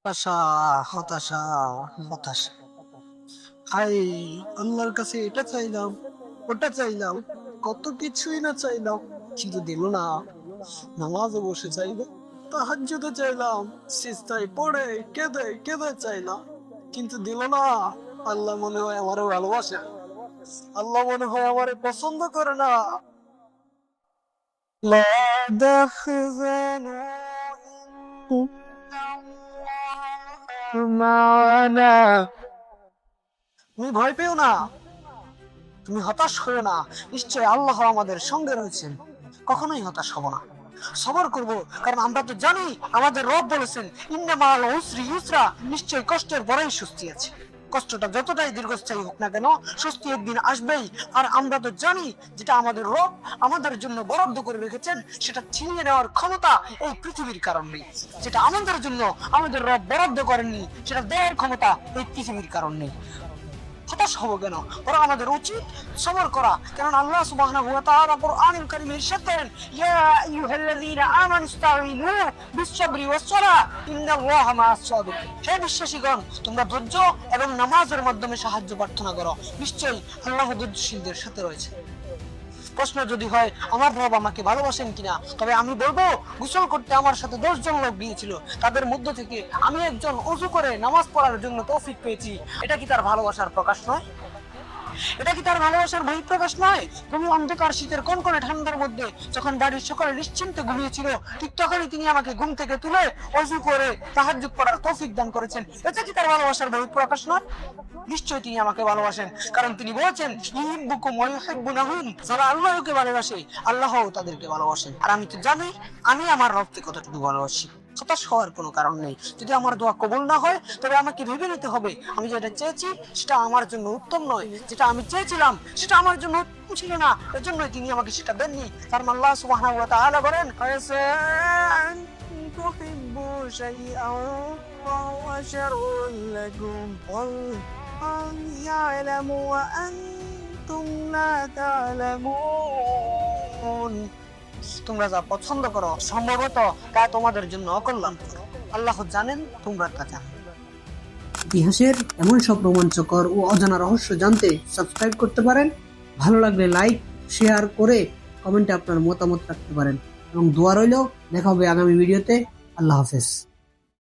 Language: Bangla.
হতাশা, হতাশা, হতাশা। হাই, আল্লাহর কাছে এটা চাইলাম, ওটা চাইলাম, কত কিছুই না চাইলাম, কিন্তু দিল না। নামাজে বসে চাইলাম, তাহাজ্জুদে চাইলাম, সিজদায় পড়ে কেঁদে কেঁদে চাইলাম, কিন্তু দিল না। আল্লাহ মনে হয় আমারে ভালোবাসে, আল্লাহ মনে হয় আমারে পছন্দ করে না। লা তাহজানু ইন্নাল্লাহা মা'ানা। তুমি ভয় পেও না, তুমি হতাশ হও না। নিশ্চয় আল্লাহ আমাদের সঙ্গে রয়েছেন, কখনোই হতাশ হব না। সবর করব, কারণ আমরা তো জানি আমাদের রব বলেছেন ইন্না মা'আল উসরি ইউসরা, নিশ্চয় কষ্টের পরেই স্বস্তি আছে। কষ্টটা যতটাই দীর্ঘস্থায়ী হোক না কেন, স্বস্তি একদিন আসবেই। আর আমরা তো জানি যেটা আমাদের রব আমাদের জন্য বরাদ্দ করে রেখেছেন, সেটা ছিনিয়ে নেওয়ার ক্ষমতা এই পৃথিবীর কারণ নেই। যেটা আমাদের জন্য আমাদের রব বরাদ্দ করেননি, সেটা দেওয়ার ক্ষমতা এই পৃথিবীর কারণ নেই। হতাশ হব কেন? বরং আমাদের উচিত সবর করা, কারণ আল্লাহ সুবহানাহু ওয়া তাআলা কুরআনুল কারীমে ইরশাদ করেন, ইয়া আইয়ুহাল্লাযীনা আমানু ইসতাঈনু বিস-সাবরি ওয়াস-সালাহ ইন্নাল্লাহা মা'আস-সাবিরিন। হে বিশ্বাসীগণ, তোমরা ধৈর্য এবং নামাজের মাধ্যমে সাহায্য প্রার্থনা করো, নিশ্চয়ই আল্লাহ ধৈর্যশীলদের সাথে রয়েছে। প্রশ্ন যদি হয় আমার রব আমাকে ভালোবাসেন কিনা, তবে আমি বলবো গোসল করতে আমার সাথে 10 জন লোক গিয়েছিল, তাদের মধ্য থেকে আমি একজন ওযু করে নামাজ পড়ার জন্য তৌফিক পেয়েছি। এটা কি তার ভালোবাসার প্রকাশ নয়? এটা কি তার ভালোবাসার বহিঃপ্রকাশ নয়? তুমি অন্ধকার শীতের কনকনে ঠান্ডার মধ্যে যখন বাড়ির সকলে নিশ্চিন্তে ঘুমিয়েছিল, ঠিক তখনই তিনি আমাকে ঘুম থেকে তুলে ওযু করে তাহাজ্জুদ পড়ার তৌফিক দান করেছেন। এটা কি তার ভালোবাসার বহিঃপ্রকাশ নয়? নিশ্চয়ই তিনি আমাকে ভালোবাসেন, কারণ তিনি বলেছেন ইউহিব্বুকুম ওয়া ইউহিব্বুনাহুম। যারা আল্লাহকে ভালোবাসে, আল্লাহও তাদেরকে ভালোবাসেন। আর আমি তো জানি আমি আমার রবকে কতটুকু ভালোবাসি। হতাশ হওয়ার কোনো কারণ নেই। যদি আমার দোয়া কবুল না হয়, তবে আমাকে ভেবে নিতে হবে আমি যেটা চেয়েছি সেটা আমার জন্য উত্তম নয়, যেটা আমি চেয়েছিলাম সেটা আমার জন্য উত্তম ছিল না, এজন্যই তিনি আমাকে সেটা দেননি। কারণ আল্লাহ সুবহানাহু ওয়া তাআলা বলেন, আয়াসা আন তুহিব্বু শাইআন ওয়া হুয়া শাররুন লাকুম ওয়াল্লাহু ইয়ালামু ওয়া আনতুম লা তা'লামুন। তোমরা যা পছন্দ করো সম্ভবত তা তোমাদের জন্য অকল্যাণকর, আল্লাহ জানেন, তোমরা তা জানো। ইতিহাসের এমন সব রোমাঞ্চকর ও অজানা রহস্য জানতে সাবস্ক্রাইব করতে পারেন। ভালো লাগলে লাইক, শেয়ার করে কমেন্টে আপনার মতামত রাখতে পারেন। এবং দোয়া রইল, দেখা হবে আগামী ভিডিওতে। আল্লাহ হাফেজ।